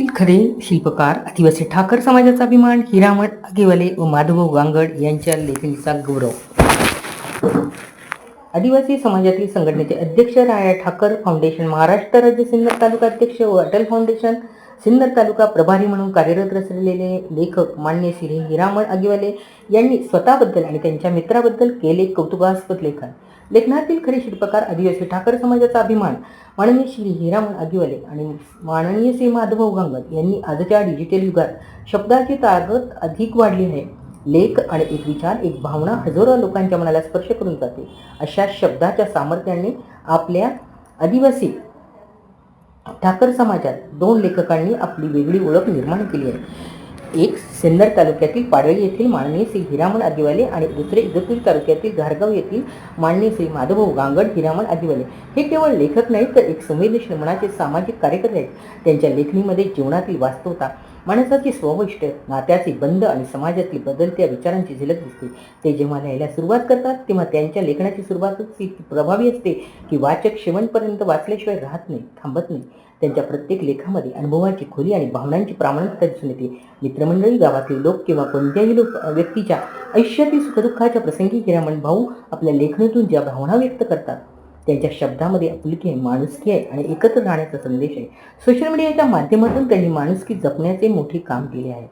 लेखनातील खरे शिल्पकार आदिवासी ठाकर समाजाचा अभिमान हिरामण आगेवाले व माधवभाऊ गांगड यांच्या लेखणीचा गौरव. आदिवासी समाजातील संघटनेचे अध्यक्ष राया ठाकर फाउंडेशन महाराष्ट्र राज्य सिन्नर तालुका अध्यक्ष व अटल फाउंडेशन सिन्नर तालुका प्रभारी म्हणून कार्यरत असलेले लेखक मान्य श्री हिरामण आगेवाले यांनी स्वतःबद्दल आणि त्यांच्या मित्राबद्दल केले कौतुकास्पद लेखन. लेखनातील खरे शिल्पकार आदिवासी ठाकर समाजाचा अभिमान माननीय श्री हिरामण आगेवाले आणि माननीय श्री माधवभाऊ गांगड यांनी आजच्या डिजिटल युगात शब्दाची ताकद अधिक वाढली आहे. लेख आणि एक विचार, एक भावना हजारो लोकांच्या मनाला स्पर्श करून जाते. अशा शब्दाच्या सामर्थ्याने आपल्या आदिवासी ठाकर समाजात दोन लेखकांनी आपली वेगळी ओळख निर्माण केली आहे. एक सिन्नर तालुक्यातील पाडळी येथील माननीय श्री हिरामण आगेवाले आणि दुसरे इगतपुरी तालुक्यातील घारगाव येथील माननीय श्री माधवभाऊ गांगड हिरामण आगेवाले. हे केवळ लेखक नाहीत तर एक संवेदनशील मनाचे सामाजिक कार्यकर्ते आहेत. त्यांच्या लेखणीमध्ये जीवनातील वास्तवता, माणसाची स्ववैशिष्ट्य, नात्याचे बंध आणि समाजातील बदलत्या विचारांची झलक दिसते. ते जेव्हा लिहायला सुरुवात करतात तेव्हा त्यांच्या लेखनाची सुरुवातच इतकी प्रभावी असते की वाचक शेवटपर्यंत वाचल्याशिवाय राहत नाही, थांबत नाही. त्यांच्या प्रत्येक लेखामध्ये अनुभवाची खोली आणि भावनांची प्रामाणिकता दिसून येते. मित्रमंडळी, गावातील लोक किंवा कोणत्याही व्यक्तीच्या आयुष्यातील सुखदुःखाच्या प्रसंगी हिरामण भाऊ आपल्या लेखनातून ज्या भावना व्यक्त करतात त्यांच्या शब्दामध्ये आपुलकी आहे, माणुसकी आहे आणि एकत्र राहण्याचा संदेश आहे. सोशल मीडियाच्या माध्यमातून त्यांनी माणुसकी जपण्याचे मोठे काम केले आहे.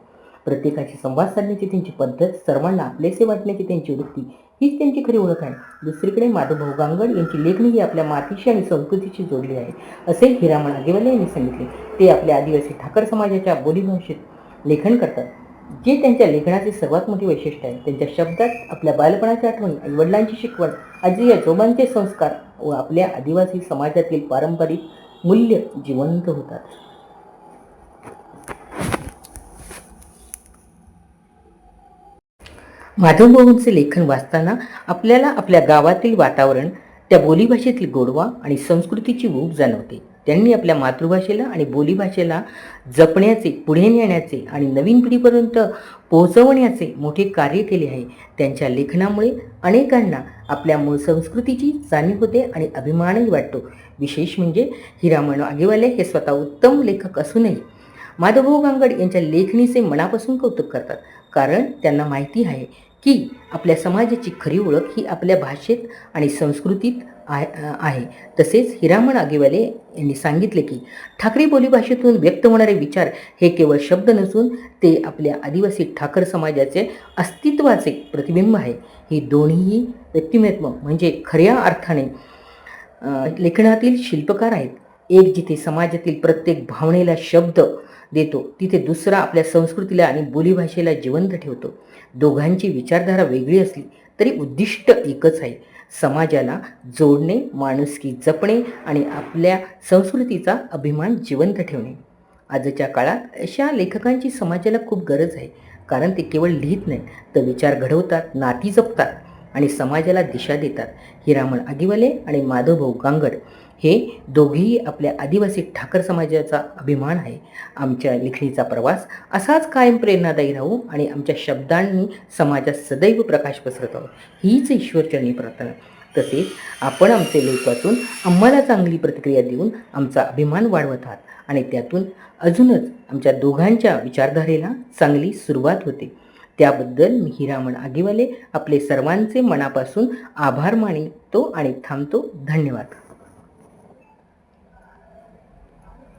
प्रत्येकाशी संवाद साधण्याची त्यांची पद्धत, सर्वांना आपलेसे वाटण्याची त्यांची वृत्ती हीच त्यांची खरी ओळख आहे. दुसरीकडे माधवभाऊ गांगड यांची लेखणी ही आपल्या मातीशी आणि संस्कृतीशी जोडली आहे असे हिरामण आगेवाले यांनी सांगितले. ते आपल्या आदिवासी ठाकर समाजाच्या बोलीभाषेत लेखन करतात, जे त्यांच्या लेखनाचे सर्वात मोठे वैशिष्ट्य आहे. त्यांच्या शब्दात आपल्या बालपणाच्या आठवणी, आईवडिलांची शिकवण, आजी आजोबांचे संस्कार व आपल्या आदिवासी समाजातील पारंपरिक मूल्य जिवंत होतात. माधवभाऊंचे लेखन वाचताना आपल्याला आपल्या गावातील वातावरण, त्या बोलीभाषेतील गोडवा आणि संस्कृतीची ऊब जाणवते. त्यांनी आपल्या मातृभाषेला आणि बोलीभाषेला जपण्याचे, पुढे नेण्याचे आणि नवीन पिढीपर्यंत पोहोचवण्याचे मोठे कार्य केले आहे. त्यांच्या लेखनामुळे अनेकांना आपल्या मूळ संस्कृतीची जाणीव होते आणि अभिमानही वाटतो. विशेष म्हणजे हिरामण आगेवाले हे स्वतः उत्तम लेखक असूनही माधवभाऊ गांगड यांच्या लेखणीचे मनापासून कौतुक करतात. कारण त्यांना माहिती आहे की आपल्या समाजाची खरी ओळख ही आपल्या भाषेत आणि संस्कृतीत आहे. तसेच हिरामण आगेवाले यांनी सांगितले की ठाकरी बोलीभाषेतून व्यक्त होणारे विचार हे केवळ शब्द नसून ते आपल्या आदिवासी ठाकर समाजाचे अस्तित्वाचे प्रतिबिंब आहे. ही दोन्ही व्यक्तिमत्व म्हणजे खऱ्या अर्थाने लेखनातील शिल्पकार आहेत. एक जिथे समाजातील प्रत्येक भावनेला शब्द देतो, तिथे दुसरा आपल्या संस्कृतीला आणि बोलीभाषेला जिवंत ठेवतो. दोघांची विचारधारा वेगळी असली तरी उद्दिष्ट एकच आहे, समाजाला जोडणे, माणुसकी जपणे आणि आपल्या संस्कृतीचा अभिमान जिवंत ठेवणे. आजच्या काळात अशा लेखकांची समाजाला खूप गरज आहे. कारण ते केवळ लिहित नाहीत तर विचार घडवतात, नाती जपतात आणि समाजाला दिशा देतात. हिरामण आगेवाले आणि माधवभाऊ गांगड हे दोघेही आपल्या आदिवासी ठाकर समाजाचा अभिमान आहे. आमच्या लेखणीचा प्रवास असाच कायम प्रेरणादायी राहू आणि आमच्या शब्दांनी समाजात सदैव प्रकाश पसरत राहू हीच ईश्वरचरणी प्रार्थना. तसेच आपण आमचे लेख वाचून आम्हाला चांगली प्रतिक्रिया देऊन आमचा अभिमान वाढवत आहात आणि त्यातून अजूनच आमच्या दोघांच्या विचारधारेला चांगली सुरुवात होते. त्याबद्दल मी हिरामण आगेवाले आपले सर्वांचे मनापासून आभार मानितो आणि थांबतो. धन्यवाद.